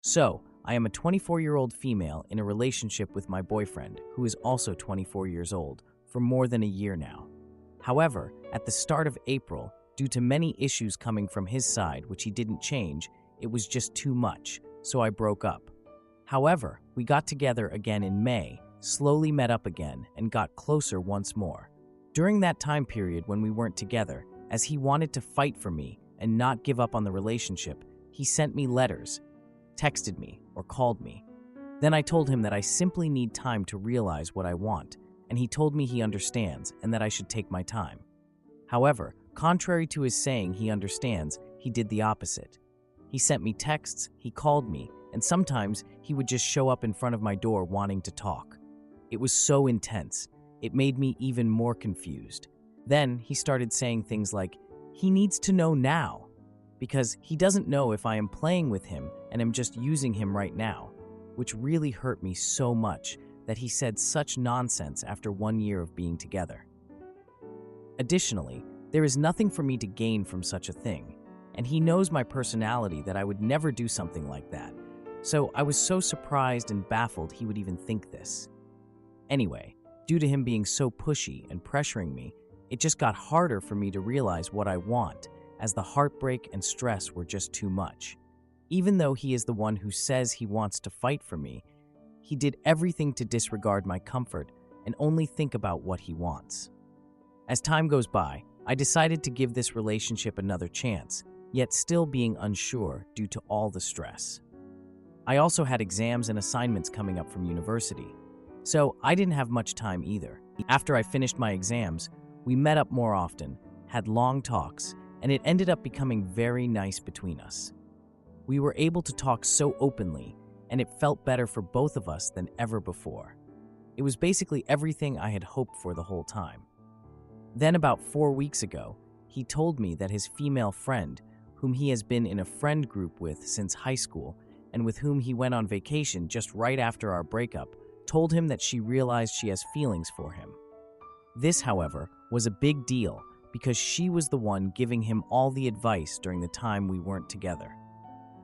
So, I am a 24-year-old female in a relationship with my boyfriend, who is also 24 years old, for more than a year now. However, at the start of April, due to many issues coming from his side which he didn't change, it was just too much, so I broke up. However, we got together again in May, slowly met up again, and got closer once more. During that time period when we weren't together, as he wanted to fight for me and not give up on the relationship, he sent me letters, texted me, or called me. Then I told him that I simply need time to realize what I want, and he told me he understands and that I should take my time. However, contrary to his saying he understands, he did the opposite. He sent me texts, he called me, and sometimes he would just show up in front of my door wanting to talk. It was so intense. It made me even more confused. Then he started saying things like, he needs to know now, because he doesn't know if I am playing with him and am just using him right now, which really hurt me so much that he said such nonsense after 1 year of being together. Additionally, there is nothing for me to gain from such a thing, and he knows my personality that I would never do something like that, so I was so surprised and baffled he would even think this. Anyway, due to him being so pushy and pressuring me, it just got harder for me to realize what I want, as the heartbreak and stress were just too much. Even though he is the one who says he wants to fight for me, he did everything to disregard my comfort and only think about what he wants. As time goes by, I decided to give this relationship another chance, yet still being unsure due to all the stress. I also had exams and assignments coming up from university, so I didn't have much time either. After I finished my exams, we met up more often, had long talks, and it ended up becoming very nice between us. We were able to talk so openly, and it felt better for both of us than ever before. It was basically everything I had hoped for the whole time. Then about 4 weeks ago, he told me that his female friend, whom he has been in a friend group with since high school, and with whom he went on vacation just right after our breakup, told him that she realized she has feelings for him. This, however, was a big deal because she was the one giving him all the advice during the time we weren't together.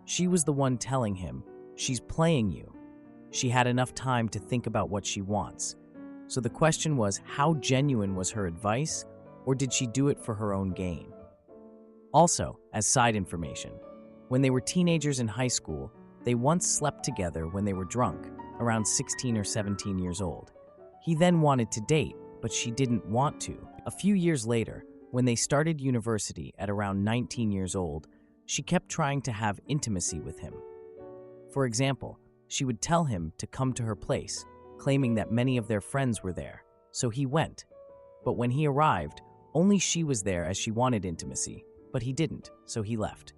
She was the one telling him, she's playing you. She had enough time to think about what she wants. So the question was, how genuine was her advice, or did she do it for her own gain? Also, as side information, when they were teenagers in high school, they once slept together when they were drunk, around 16 or 17 years old. He then wanted to date, but she didn't want to. A few years later, when they started university at around 19 years old, she kept trying to have intimacy with him. For example, she would tell him to come to her place, claiming that many of their friends were there, so he went. But when he arrived, only she was there as she wanted intimacy, but he didn't, so he left.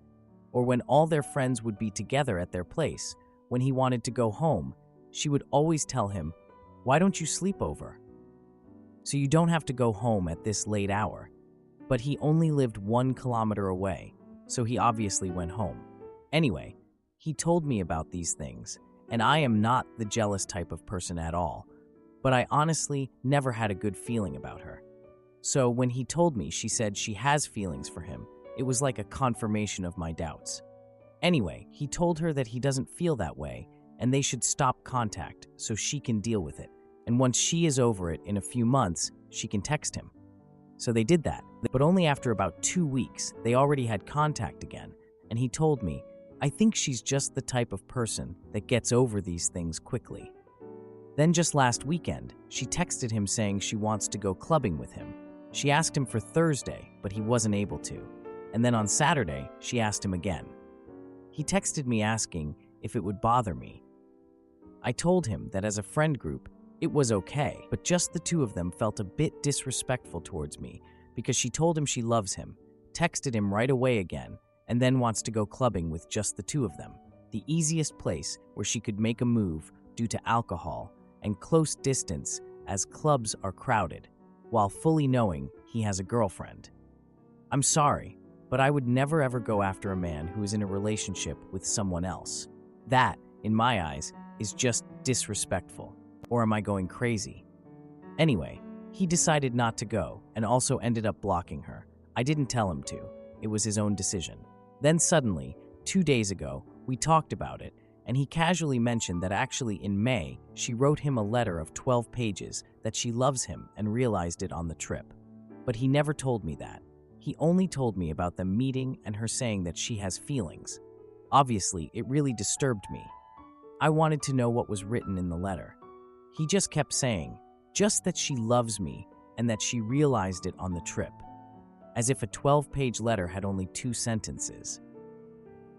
Or when all their friends would be together at their place, when he wanted to go home, she would always tell him, "Why don't you sleep over? So you don't have to go home at this late hour." But he only lived 1 kilometer away, so he obviously went home. Anyway, he told me about these things, and I am not the jealous type of person at all, but I honestly never had a good feeling about her. So when he told me she said she has feelings for him, it was like a confirmation of my doubts. Anyway, he told her that he doesn't feel that way, and they should stop contact so she can deal with it. And once she is over it in a few months, she can text him. So they did that, but only after about 2 weeks, they already had contact again, and he told me, "I think she's just the type of person that gets over these things quickly." Then just last weekend, she texted him saying she wants to go clubbing with him. She asked him for Thursday, but he wasn't able to. And then on Saturday, she asked him again. He texted me asking if it would bother me. I told him that as a friend group, it was okay, but just the two of them felt a bit disrespectful towards me because she told him she loves him, texted him right away again, and then wants to go clubbing with just the two of them, the easiest place where she could make a move due to alcohol and close distance as clubs are crowded, while fully knowing he has a girlfriend. I'm sorry, but I would never ever go after a man who is in a relationship with someone else. That, in my eyes, is just disrespectful. Or am I going crazy? Anyway, he decided not to go and also ended up blocking her. I didn't tell him to. It was his own decision. Then suddenly, 2 days ago, we talked about it, and he casually mentioned that actually in May, she wrote him a letter of 12 pages that she loves him and realized it on the trip. But he never told me that. He only told me about them meeting and her saying that she has feelings. Obviously, it really disturbed me. I wanted to know what was written in the letter. He just kept saying, just that she loves me and that she realized it on the trip, as if a 12-page letter had only 2 sentences.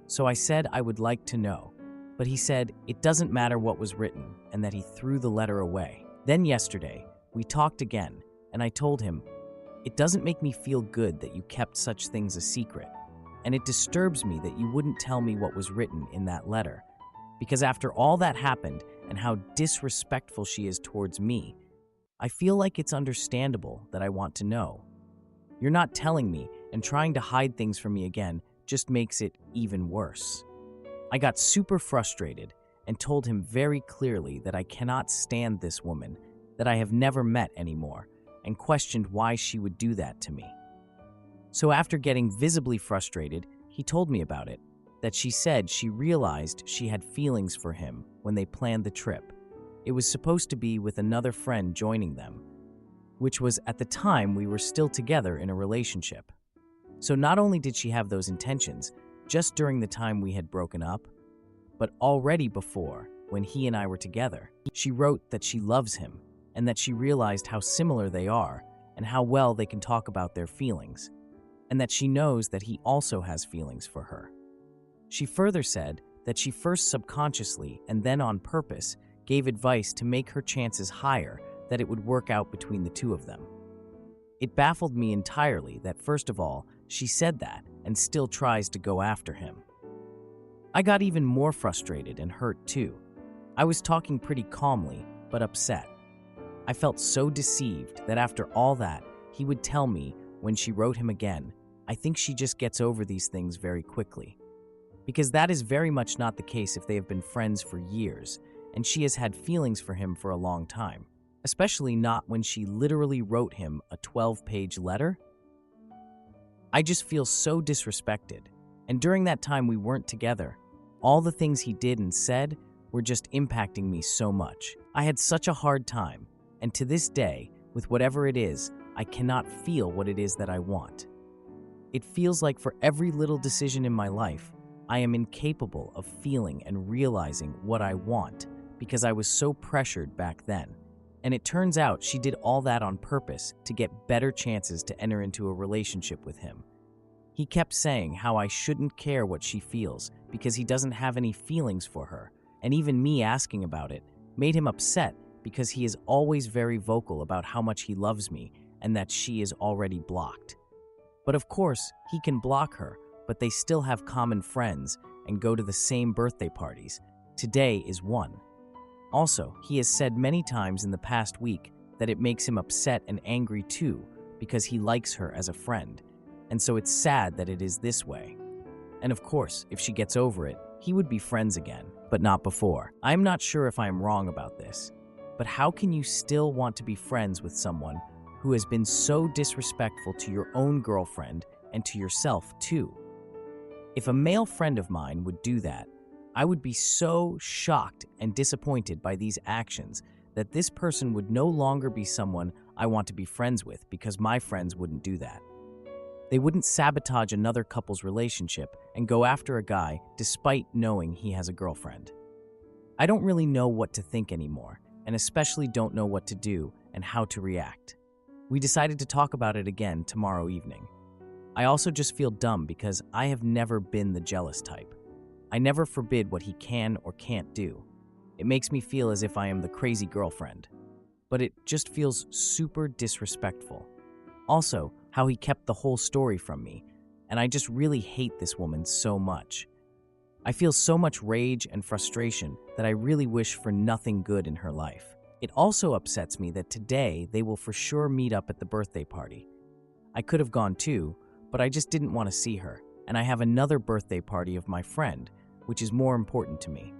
So I said I would like to know, but he said it doesn't matter what was written and that he threw the letter away. Then yesterday, we talked again, and I told him, it doesn't make me feel good that you kept such things a secret, and it disturbs me that you wouldn't tell me what was written in that letter, because after all that happened and how disrespectful she is towards me, I feel like it's understandable that I want to know. You're not telling me, and trying to hide things from me again just makes it even worse. I got super frustrated and told him very clearly that I cannot stand this woman that I have never met anymore, and questioned why she would do that to me. So after getting visibly frustrated, he told me about it, that she said she realized she had feelings for him when they planned the trip. It was supposed to be with another friend joining them, which was at the time we were still together in a relationship. So not only did she have those intentions just during the time we had broken up, but already before, when he and I were together, she wrote that she loves him and that she realized how similar they are and how well they can talk about their feelings, and that she knows that he also has feelings for her. She further said that she first subconsciously and then on purpose gave advice to make her chances higher that it would work out between the two of them. It baffled me entirely that, first of all, she said that and still tries to go after him. I got even more frustrated and hurt too. I was talking pretty calmly, but upset. I felt so deceived that after all that, he would tell me when she wrote him again, I think she just gets over these things very quickly. Because that is very much not the case if they have been friends for years, and she has had feelings for him for a long time, especially not when she literally wrote him a 12-page letter. I just feel so disrespected, and during that time we weren't together, all the things he did and said were just impacting me so much. I had such a hard time, and to this day, with whatever it is, I cannot feel what it is that I want. It feels like for every little decision in my life, I am incapable of feeling and realizing what I want because I was so pressured back then. And it turns out she did all that on purpose to get better chances to enter into a relationship with him. He kept saying how I shouldn't care what she feels because he doesn't have any feelings for her, and even me asking about it made him upset because he is always very vocal about how much he loves me and that she is already blocked. But of course, he can block her, but they still have common friends and go to the same birthday parties. Today is one. Also, he has said many times in the past week that it makes him upset and angry too because he likes her as a friend, and so it's sad that it is this way. And of course, if she gets over it, he would be friends again, but not before. I'm not sure if I am wrong about this, but how can you still want to be friends with someone who has been so disrespectful to your own girlfriend and to yourself too? If a male friend of mine would do that, I would be so shocked and disappointed by these actions that this person would no longer be someone I want to be friends with because my friends wouldn't do that. They wouldn't sabotage another couple's relationship and go after a guy despite knowing he has a girlfriend. I don't really know what to think anymore, and especially don't know what to do and how to react. We decided to talk about it again tomorrow evening. I also just feel dumb because I have never been the jealous type. I never forbid what he can or can't do. It makes me feel as if I am the crazy girlfriend. But it just feels super disrespectful. Also, how he kept the whole story from me, and I just really hate this woman so much. I feel so much rage and frustration that I really wish for nothing good in her life. It also upsets me that today they will for sure meet up at the birthday party. I could have gone too, but I just didn't want to see her, and I have another birthday party of my friend, which is more important to me.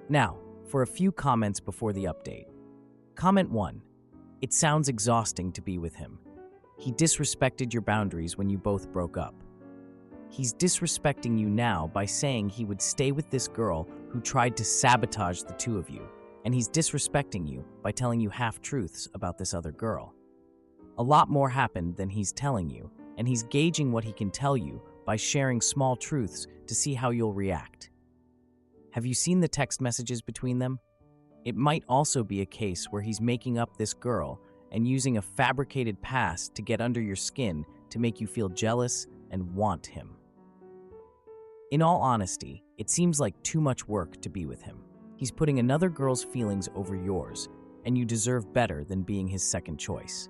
Now, for a few comments before the update. Comment 1. It sounds exhausting to be with him. He disrespected your boundaries when you both broke up. He's disrespecting you now by saying he would stay with this girl who tried to sabotage the two of you, and he's disrespecting you by telling you half-truths about this other girl. A lot more happened than he's telling you, and he's gauging what he can tell you by sharing small truths to see how you'll react. Have you seen the text messages between them? It might also be a case where he's making up this girl and using a fabricated past to get under your skin to make you feel jealous and want him. In all honesty, it seems like too much work to be with him. He's putting another girl's feelings over yours, and you deserve better than being his second choice.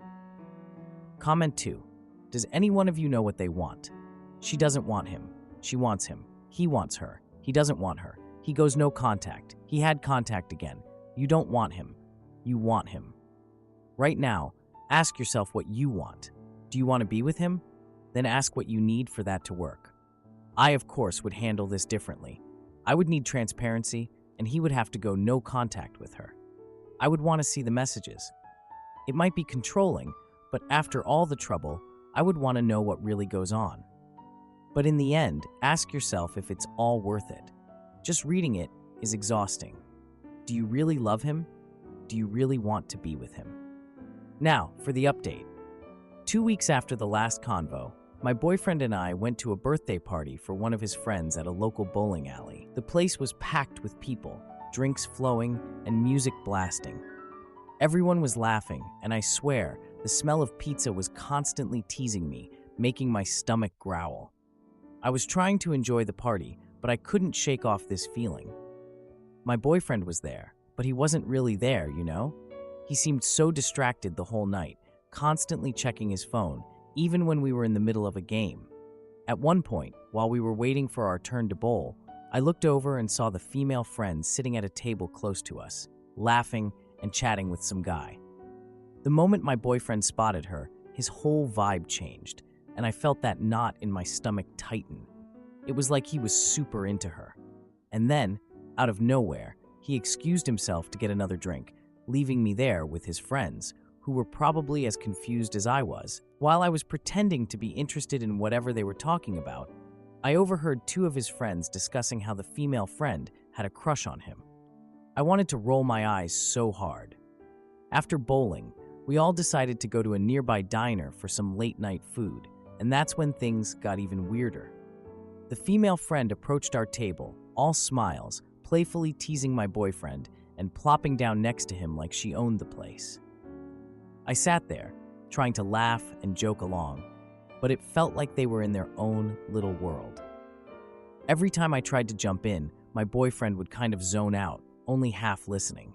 Comment 2. Does any one of you know what they want? She doesn't want him. She wants him. He wants her. He doesn't want her. He goes no contact. He had contact again. You don't want him. You want him. Right now, ask yourself what you want. Do you want to be with him? Then ask what you need for that to work. I, of course, would handle this differently. I would need transparency, and he would have to go no contact with her. I would want to see the messages. It might be controlling, but after all the trouble, I would want to know what really goes on. But in the end, ask yourself if it's all worth it. Just reading it is exhausting. Do you really love him? Do you really want to be with him? Now, for the update. 2 weeks after the last convo, my boyfriend and I went to a birthday party for one of his friends at a local bowling alley. The place was packed with people, drinks flowing, and music blasting. Everyone was laughing, and I swear, the smell of pizza was constantly teasing me, making my stomach growl. I was trying to enjoy the party, but I couldn't shake off this feeling. My boyfriend was there, but he wasn't really there, you know? He seemed so distracted the whole night, constantly checking his phone, even when we were in the middle of a game. At one point, while we were waiting for our turn to bowl, I looked over and saw the female friend sitting at a table close to us, laughing and chatting with some guy. The moment my boyfriend spotted her, his whole vibe changed, and I felt that knot in my stomach tighten. It was like he was super into her. And then, out of nowhere, he excused himself to get another drink, leaving me there with his friends, who were probably as confused as I was. While I was pretending to be interested in whatever they were talking about, I overheard two of his friends discussing how the female friend had a crush on him. I wanted to roll my eyes so hard. After bowling, we all decided to go to a nearby diner for some late-night food, and that's when things got even weirder. The female friend approached our table, all smiles, playfully teasing my boyfriend and plopping down next to him like she owned the place. I sat there, trying to laugh and joke along, but it felt like they were in their own little world. Every time I tried to jump in, my boyfriend would kind of zone out, only half listening.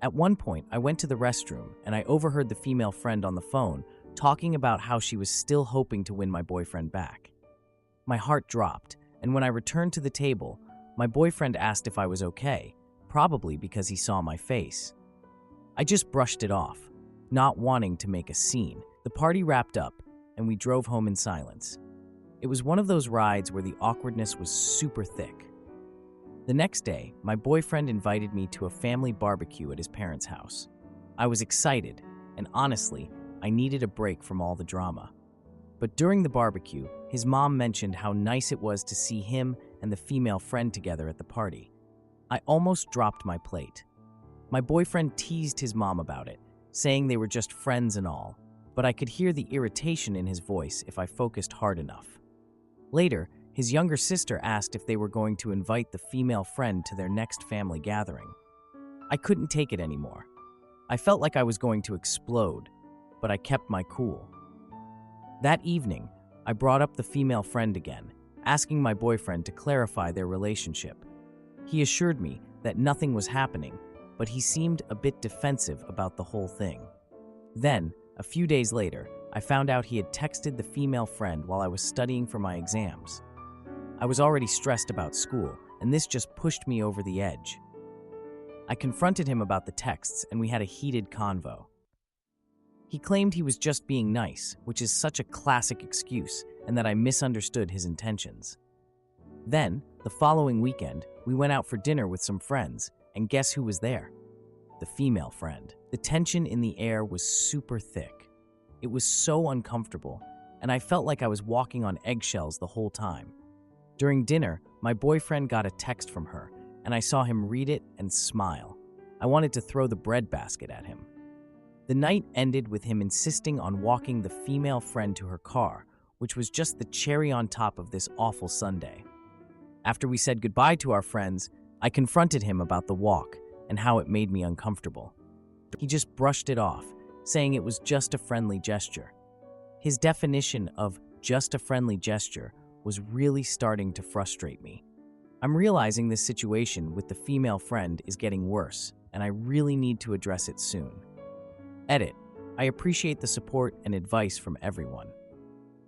At one point, I went to the restroom and I overheard the female friend on the phone talking about how she was still hoping to win my boyfriend back. My heart dropped, and when I returned to the table, my boyfriend asked if I was okay, probably because he saw my face. I just brushed it off, not wanting to make a scene. The party wrapped up, and we drove home in silence. It was one of those rides where the awkwardness was super thick. The next day, my boyfriend invited me to a family barbecue at his parents' house. I was excited, and honestly, I needed a break from all the drama. But during the barbecue, his mom mentioned how nice it was to see him and the female friend together at the party. I almost dropped my plate. My boyfriend teased his mom about it, saying they were just friends and all, but I could hear the irritation in his voice if I focused hard enough. Later, his younger sister asked if they were going to invite the female friend to their next family gathering. I couldn't take it anymore. I felt like I was going to explode, but I kept my cool. That evening, I brought up the female friend again, asking my boyfriend to clarify their relationship. He assured me that nothing was happening, but he seemed a bit defensive about the whole thing. Then, a few days later, I found out he had texted the female friend while I was studying for my exams. I was already stressed about school, and this just pushed me over the edge. I confronted him about the texts, and we had a heated convo. He claimed he was just being nice, which is such a classic excuse, and that I misunderstood his intentions. Then, the following weekend, we went out for dinner with some friends, and guess who was there? The female friend. The tension in the air was super thick. It was so uncomfortable, and I felt like I was walking on eggshells the whole time. During dinner, my boyfriend got a text from her, and I saw him read it and smile. I wanted to throw the bread basket at him. The night ended with him insisting on walking the female friend to her car, which was just the cherry on top of this awful Sunday. After we said goodbye to our friends, I confronted him about the walk and how it made me uncomfortable. He just brushed it off, saying it was just a friendly gesture. His definition of just a friendly gesture was really starting to frustrate me. I'm realizing this situation with the female friend is getting worse, and I really need to address it soon. Edit. I appreciate the support and advice from everyone.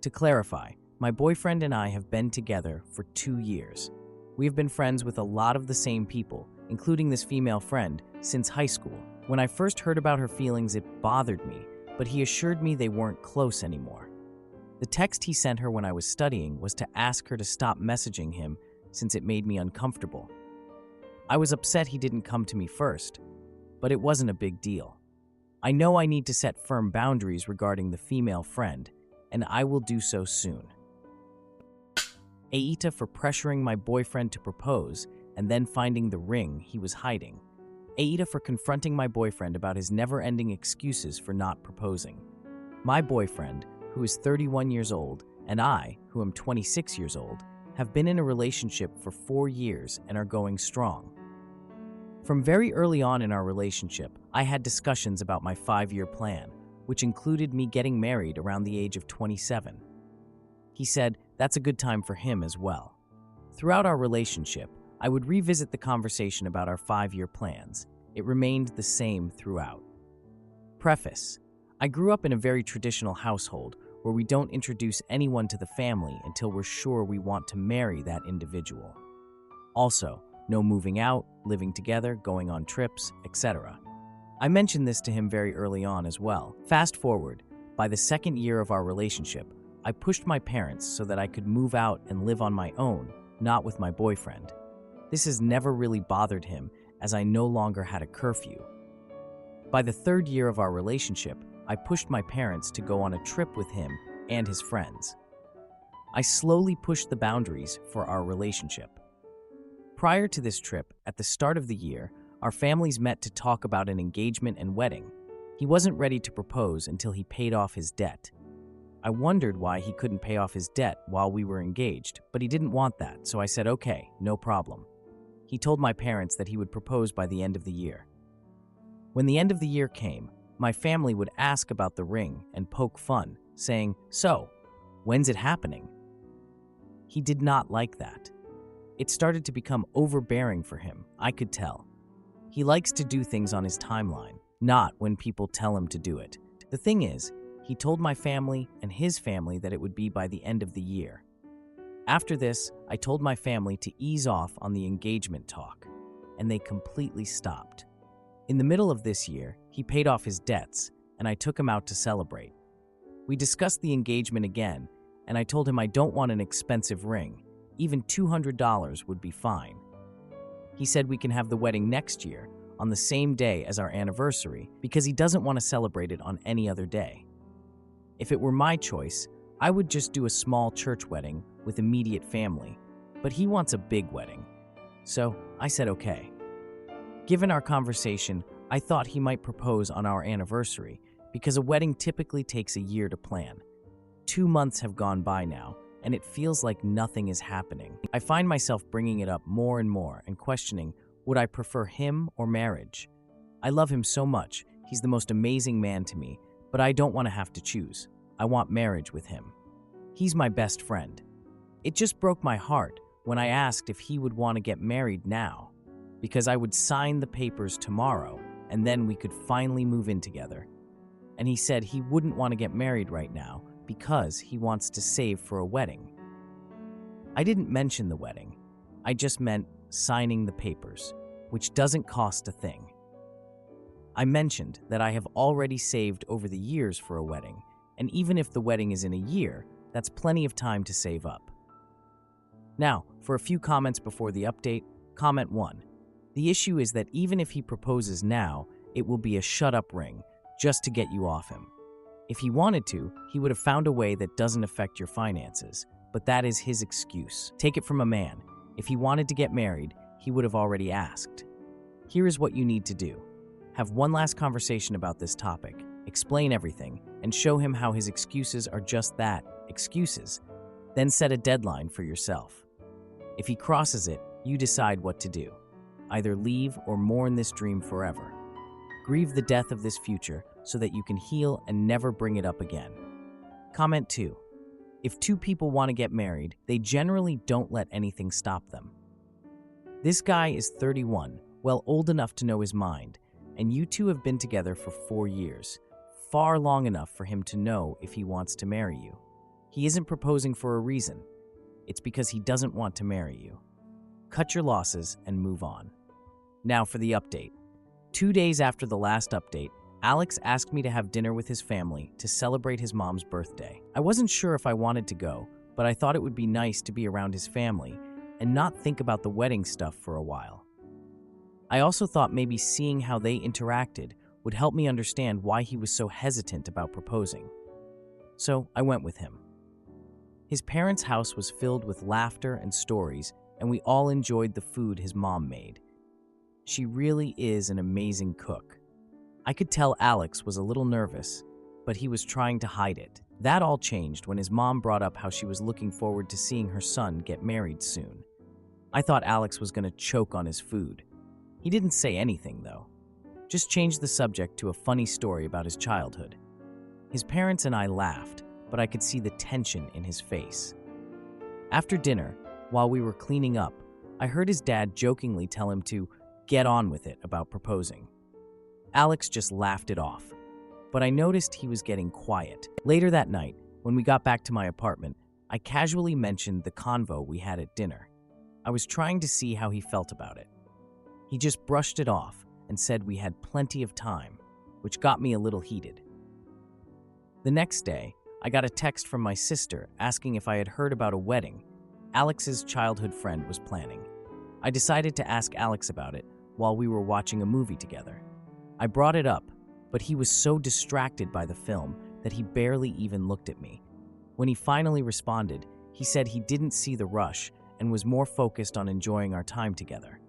To clarify, my boyfriend and I have been together for 2 years. We have been friends with a lot of the same people, including this female friend, since high school. When I first heard about her feelings, it bothered me, but he assured me they weren't close anymore. The text he sent her when I was studying was to ask her to stop messaging him since it made me uncomfortable. I was upset he didn't come to me first, but it wasn't a big deal. I know I need to set firm boundaries regarding the female friend, and I will do so soon. Aita for pressuring my boyfriend to propose and then finding the ring he was hiding. Aita for confronting my boyfriend about his never-ending excuses for not proposing. My boyfriend, who is 31 years old, and I, who am 26 years old, have been in a relationship for 4 years and are going strong. From very early on in our relationship, I had discussions about my 5-year plan, which included me getting married around the age of 27. He said that's a good time for him as well. Throughout our relationship, I would revisit the conversation about our 5-year plans. It remained the same throughout. Preface: I grew up in a very traditional household where we don't introduce anyone to the family until we're sure we want to marry that individual. Also, no moving out, living together, going on trips, etc. I mentioned this to him very early on as well. Fast forward, by the 2nd year of our relationship, I pushed my parents so that I could move out and live on my own, not with my boyfriend. This has never really bothered him, as I no longer had a curfew. By the 3rd year of our relationship, I pushed my parents to go on a trip with him and his friends. I slowly pushed the boundaries for our relationship. Prior to this trip, at the start of the year, our families met to talk about an engagement and wedding. He wasn't ready to propose until he paid off his debt. I wondered why he couldn't pay off his debt while we were engaged, but he didn't want that, so I said, okay, no problem. He told my parents that he would propose by the end of the year. When the end of the year came, my family would ask about the ring and poke fun, saying, "So, when's it happening?" He did not like that. It started to become overbearing for him, I could tell. He likes to do things on his timeline, not when people tell him to do it. The thing is, he told my family and his family that it would be by the end of the year. After this, I told my family to ease off on the engagement talk, and they completely stopped. In the middle of this year, he paid off his debts, and I took him out to celebrate. We discussed the engagement again, and I told him I don't want an expensive ring. Even $200 would be fine. He said we can have the wedding next year, on the same day as our anniversary, because he doesn't want to celebrate it on any other day. If it were my choice, I would just do a small church wedding with immediate family, but he wants a big wedding. So I said okay. Given our conversation, I thought he might propose on our anniversary, because a wedding typically takes a year to plan. 2 months have gone by now, and it feels like nothing is happening. I find myself bringing it up more and more and questioning, would I prefer him or marriage? I love him so much, he's the most amazing man to me, but I don't want to have to choose. I want marriage with him. He's my best friend. It just broke my heart when I asked if he would want to get married now, because I would sign the papers tomorrow and then we could finally move in together. And he said he wouldn't want to get married right now because he wants to save for a wedding. I didn't mention the wedding. I just meant signing the papers, which doesn't cost a thing. I mentioned that I have already saved over the years for a wedding, and even if the wedding is in a year, that's plenty of time to save up. Now, for a few comments before the update. Comment 1. The issue is that even if he proposes now, it will be a shut-up ring, just to get you off him. If he wanted to, he would have found a way that doesn't affect your finances, but that is his excuse. Take it from a man. If he wanted to get married, he would have already asked. Here is what you need to do. Have one last conversation about this topic, explain everything, and show him how his excuses are just that, excuses. Then set a deadline for yourself. If he crosses it, you decide what to do. Either leave or mourn this dream forever. Grieve the death of this future so that you can heal and never bring it up again. Comment 2. If two people want to get married, they generally don't let anything stop them. This guy is 31, well old enough to know his mind, and you two have been together for 4 years, far long enough for him to know if he wants to marry you. He isn't proposing for a reason. It's because he doesn't want to marry you. Cut your losses and move on. Now for the update. 2 days after the last update, Alex asked me to have dinner with his family to celebrate his mom's birthday. I wasn't sure if I wanted to go, but I thought it would be nice to be around his family and not think about the wedding stuff for a while. I also thought maybe seeing how they interacted would help me understand why he was so hesitant about proposing. So I went with him. His parents' house was filled with laughter and stories, and we all enjoyed the food his mom made. She really is an amazing cook. I could tell Alex was a little nervous, but he was trying to hide it. That all changed when his mom brought up how she was looking forward to seeing her son get married soon. I thought Alex was going to choke on his food. He didn't say anything, though. Just changed the subject to a funny story about his childhood. His parents and I laughed, but I could see the tension in his face. After dinner, while we were cleaning up, I heard his dad jokingly tell him to get on with it about proposing. Alex just laughed it off, but I noticed he was getting quiet. Later that night, when we got back to my apartment, I casually mentioned the convo we had at dinner. I was trying to see how he felt about it. He just brushed it off and said we had plenty of time, which got me a little heated. The next day, I got a text from my sister asking if I had heard about a wedding Alex's childhood friend was planning. I decided to ask Alex about it while we were watching a movie together. I brought it up, but he was so distracted by the film that he barely even looked at me. When he finally responded, he said he didn't see the rush and was more focused on enjoying our time together.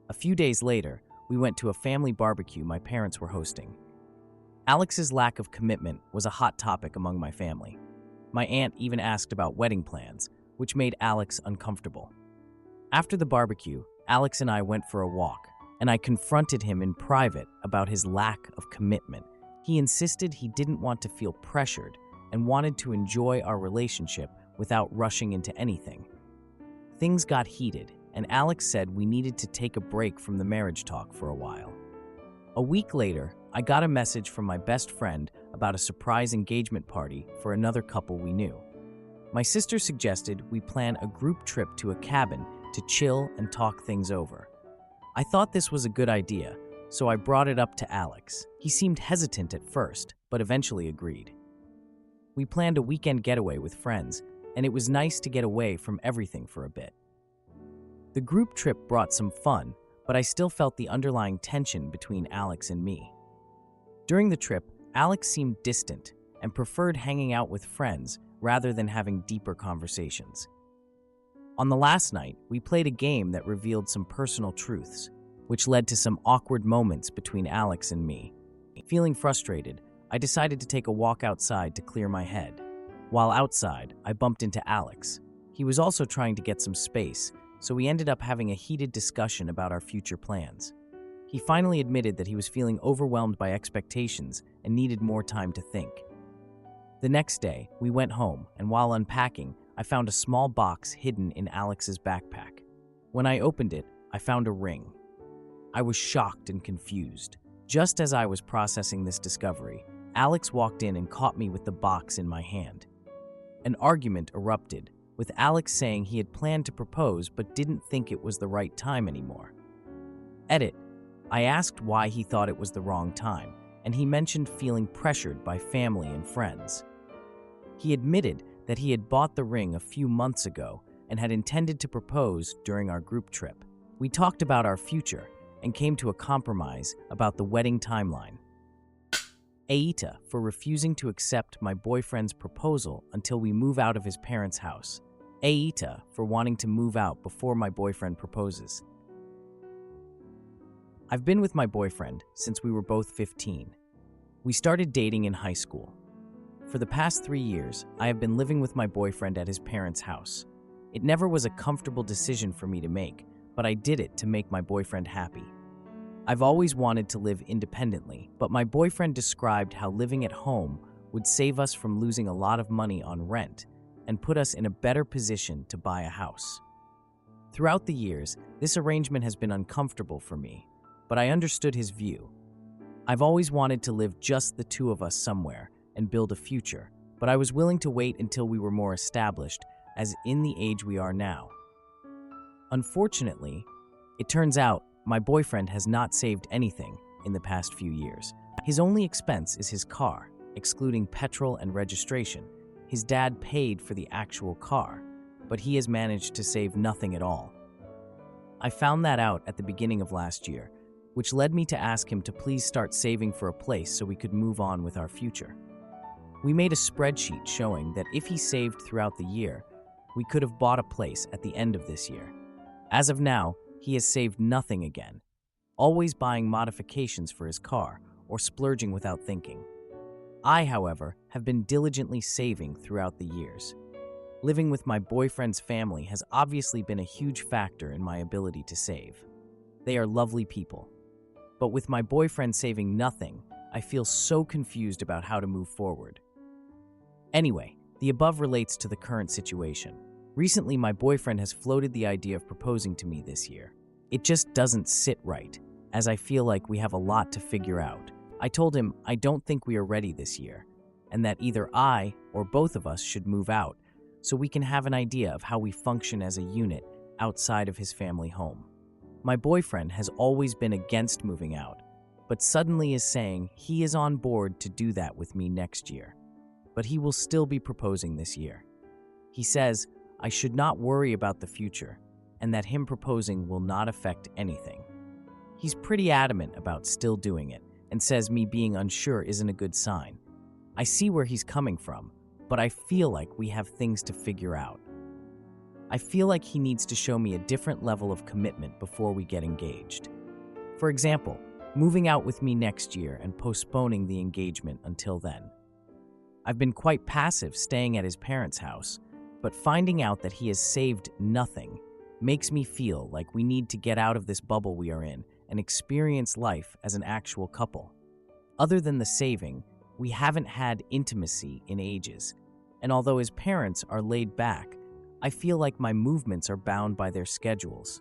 A few days later, we went to a family barbecue my parents were hosting. Alex's lack of commitment was a hot topic among my family. My aunt even asked about wedding plans, which made Alex uncomfortable. After the barbecue, Alex and I went for a walk, and I confronted him in private about his lack of commitment. He insisted he didn't want to feel pressured and wanted to enjoy our relationship without rushing into anything. Things got heated, and Alex said we needed to take a break from the marriage talk for a while. A week later, I got a message from my best friend about a surprise engagement party for another couple we knew. My sister suggested we plan a group trip to a cabin to chill and talk things over. I thought this was a good idea, so I brought it up to Alex. He seemed hesitant at first, but eventually agreed. We planned a weekend getaway with friends, and it was nice to get away from everything for a bit. The group trip brought some fun, but I still felt the underlying tension between Alex and me. During the trip, Alex seemed distant and preferred hanging out with friends rather than having deeper conversations. On the last night, we played a game that revealed some personal truths, which led to some awkward moments between Alex and me. Feeling frustrated, I decided to take a walk outside to clear my head. While outside, I bumped into Alex. He was also trying to get some space, so we ended up having a heated discussion about our future plans. He finally admitted that he was feeling overwhelmed by expectations and needed more time to think. The next day, we went home, and while unpacking, I found a small box hidden in Alex's backpack. When I opened it, I found a ring. I was shocked and confused. Just as I was processing this discovery, Alex walked in and caught me with the box in my hand. An argument erupted, with Alex saying he had planned to propose but didn't think it was the right time anymore. Edit. I asked why he thought it was the wrong time, and he mentioned feeling pressured by family and friends. He admitted that he had bought the ring a few months ago and had intended to propose during our group trip. We talked about our future and came to a compromise about the wedding timeline. Aita for refusing to accept my boyfriend's proposal until we move out of his parents' house. Aita for wanting to move out before my boyfriend proposes. I've been with my boyfriend since we were both 15. We started dating in high school. For the past 3 years, I have been living with my boyfriend at his parents' house. It never was a comfortable decision for me to make, but I did it to make my boyfriend happy. I've always wanted to live independently, but my boyfriend described how living at home would save us from losing a lot of money on rent and put us in a better position to buy a house. Throughout the years, this arrangement has been uncomfortable for me, but I understood his view. I've always wanted to live just the two of us somewhere and build a future, but I was willing to wait until we were more established, as in the age we are now. Unfortunately, it turns out my boyfriend has not saved anything in the past few years. His only expense is his car, excluding petrol and registration. His dad paid for the actual car, but he has managed to save nothing at all. I found that out at the beginning of last year, which led me to ask him to please start saving for a place so we could move on with our future. We made a spreadsheet showing that if he saved throughout the year, we could have bought a place at the end of this year. As of now, he has saved nothing again, always buying modifications for his car or splurging without thinking. I, however, have been diligently saving throughout the years. Living with my boyfriend's family has obviously been a huge factor in my ability to save. They are lovely people. But with my boyfriend saving nothing, I feel so confused about how to move forward. Anyway, the above relates to the current situation. Recently, my boyfriend has floated the idea of proposing to me this year. It just doesn't sit right, as I feel like we have a lot to figure out. I told him I don't think we are ready this year, and that either I or both of us should move out so we can have an idea of how we function as a unit outside of his family home. My boyfriend has always been against moving out, but suddenly is saying he is on board to do that with me next year. But he will still be proposing this year. He says I should not worry about the future, and that him proposing will not affect anything. He's pretty adamant about still doing it, and says me being unsure isn't a good sign. I see where he's coming from, but I feel like we have things to figure out. I feel like he needs to show me a different level of commitment before we get engaged. For example, moving out with me next year and postponing the engagement until then. I've been quite passive staying at his parents' house, but finding out that he has saved nothing makes me feel like we need to get out of this bubble we are in and experience life as an actual couple. Other than the saving, we haven't had intimacy in ages, and although his parents are laid back, I feel like my movements are bound by their schedules.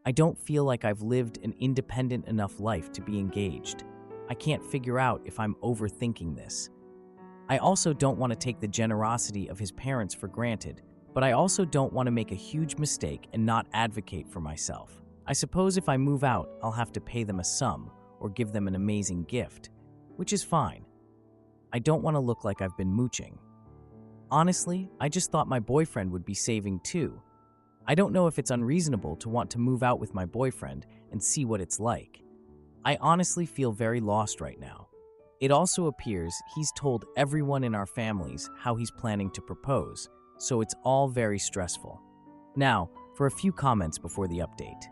I don't feel like I've lived an independent enough life to be engaged. I can't figure out if I'm overthinking this. I also don't want to take the generosity of his parents for granted, but I also don't want to make a huge mistake and not advocate for myself. I suppose if I move out, I'll have to pay them a sum or give them an amazing gift, which is fine. I don't want to look like I've been mooching. Honestly, I just thought my boyfriend would be saving too. I don't know if it's unreasonable to want to move out with my boyfriend and see what it's like. I honestly feel very lost right now. It also appears he's told everyone in our families how he's planning to propose, so it's all very stressful. Now, for a few comments before the update.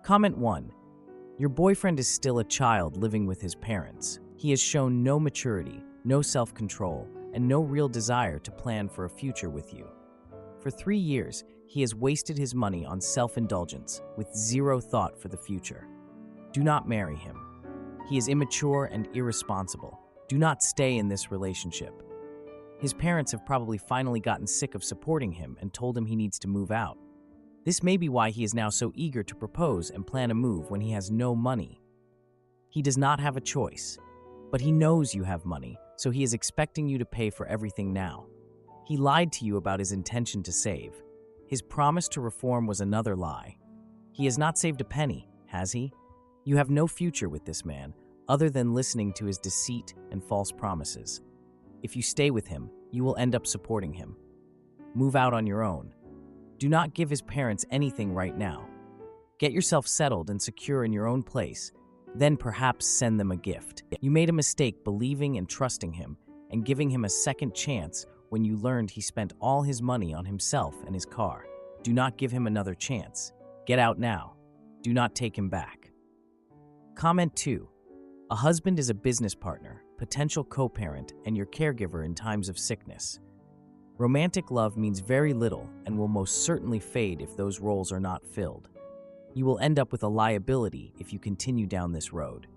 Comment 1. Your boyfriend is still a child living with his parents. He has shown no maturity, no self-control, and no real desire to plan for a future with you. For 3 years, he has wasted his money on self-indulgence with zero thought for the future. Do not marry him. He is immature and irresponsible. Do not stay in this relationship. His parents have probably finally gotten sick of supporting him and told him he needs to move out. This may be why he is now so eager to propose and plan a move when he has no money. He does not have a choice, but he knows you have money, so he is expecting you to pay for everything now. He lied to you about his intention to save. His promise to reform was another lie. He has not saved a penny, has he? You have no future with this man, other than listening to his deceit and false promises. If you stay with him, you will end up supporting him. Move out on your own. Do not give his parents anything right now. Get yourself settled and secure in your own place, Then perhaps send them a gift. You made a mistake believing and trusting him and giving him a second chance when you learned he spent all his money on himself and his car. Do not give him another chance. Get out now. Do not take him back. Comment 2. A husband is a business partner, potential co-parent, and your caregiver in times of sickness. Romantic love means very little and will most certainly fade if those roles are not filled. You will end up with a liability if you continue down this road.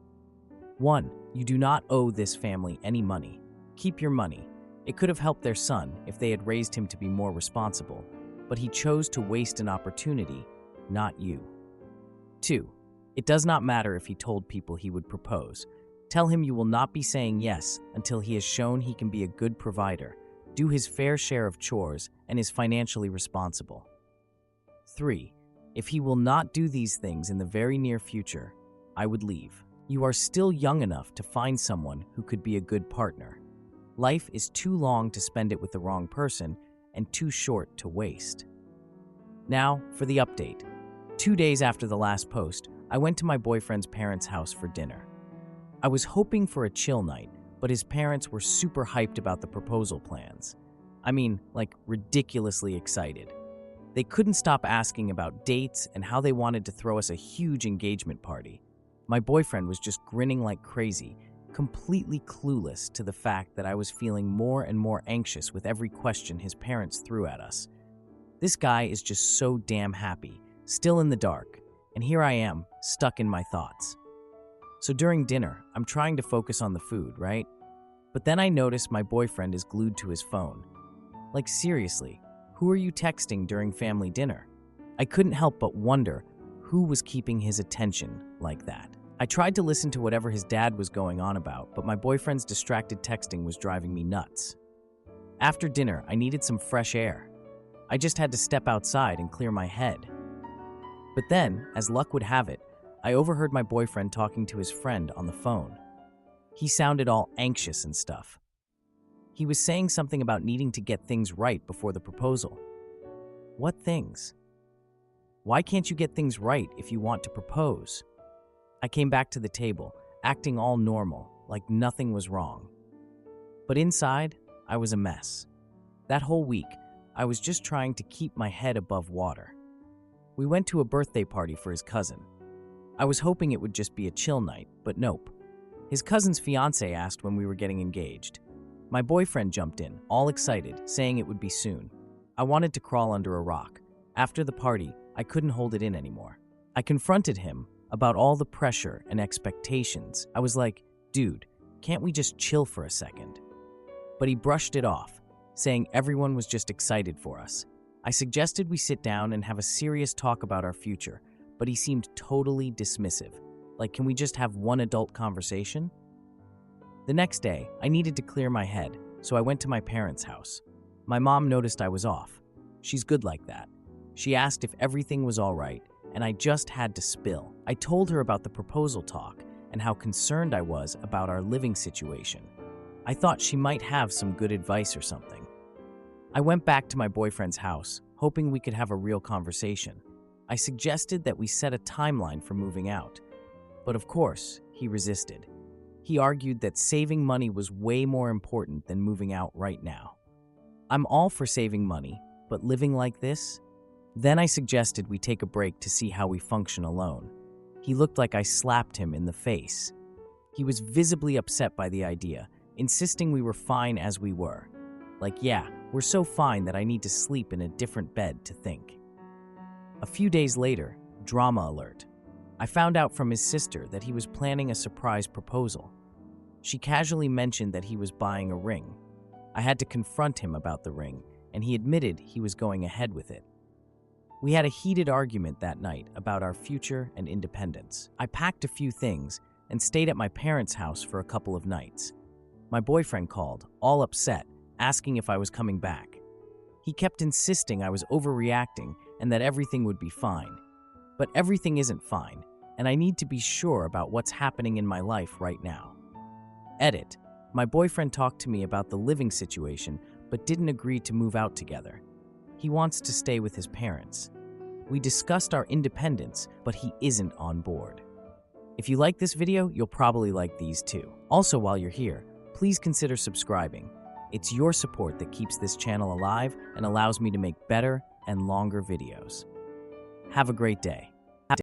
1. You do not owe this family any money. Keep your money. It could have helped their son if they had raised him to be more responsible, but he chose to waste an opportunity, not you. 2. It does not matter if he told people he would propose. Tell him you will not be saying yes until he has shown he can be a good provider, do his fair share of chores, and is financially responsible. 3. If he will not do these things in the very near future, I would leave. You are still young enough to find someone who could be a good partner. Life is too long to spend it with the wrong person and too short to waste. Now, for the update. 2 days after the last post, I went to my boyfriend's parents' house for dinner. I was hoping for a chill night, but his parents were super hyped about the proposal plans. I mean, like ridiculously excited. They couldn't stop asking about dates and how they wanted to throw us a huge engagement party. My boyfriend was just grinning like crazy, completely clueless to the fact that I was feeling more and more anxious with every question his parents threw at us. This guy is just so damn happy, still in the dark, and here I am, stuck in my thoughts. So during dinner, I'm trying to focus on the food, right? But then I notice my boyfriend is glued to his phone. Like seriously, who are you texting during family dinner? I couldn't help but wonder who was keeping his attention like that. I tried to listen to whatever his dad was going on about, but my boyfriend's distracted texting was driving me nuts. After dinner, I needed some fresh air. I just had to step outside and clear my head. But then, as luck would have it, I overheard my boyfriend talking to his friend on the phone. He sounded all anxious and stuff. He was saying something about needing to get things right before the proposal. What things? Why can't you get things right if you want to propose? I came back to the table, acting all normal, like nothing was wrong. But inside, I was a mess. That whole week, I was just trying to keep my head above water. We went to a birthday party for his cousin. I was hoping it would just be a chill night, but nope. His cousin's fiancé asked when we were getting engaged. My boyfriend jumped in, all excited, saying it would be soon. I wanted to crawl under a rock. After the party, I couldn't hold it in anymore. I confronted him about all the pressure and expectations. I was like, dude, can't we just chill for a second? But he brushed it off, saying everyone was just excited for us. I suggested we sit down and have a serious talk about our future, but he seemed totally dismissive. Like, can we just have one adult conversation? The next day, I needed to clear my head, so I went to my parents' house. My mom noticed I was off. She's good like that. She asked if everything was all right, and I just had to spill. I told her about the proposal talk and how concerned I was about our living situation. I thought she might have some good advice or something. I went back to my boyfriend's house, hoping we could have a real conversation. I suggested that we set a timeline for moving out. But of course, he resisted. He argued that saving money was way more important than moving out right now. I'm all for saving money, but living like this? Then I suggested we take a break to see how we function alone. He looked like I slapped him in the face. He was visibly upset by the idea, insisting we were fine as we were. Like, yeah, we're so fine that I need to sleep in a different bed to think. A few days later, drama alert. I found out from his sister that he was planning a surprise proposal. She casually mentioned that he was buying a ring. I had to confront him about the ring, and he admitted he was going ahead with it. We had a heated argument that night about our future and independence. I packed a few things and stayed at my parents' house for a couple of nights. My boyfriend called, all upset, asking if I was coming back. He kept insisting I was overreacting and that everything would be fine. But everything isn't fine, and I need to be sure about what's happening in my life right now. Edit. My boyfriend talked to me about the living situation, but didn't agree to move out together. He wants to stay with his parents. We discussed our independence, but he isn't on board. If you like this video, you'll probably like these too. Also, while you're here, please consider subscribing. It's your support that keeps this channel alive and allows me to make better and longer videos. Have a great day.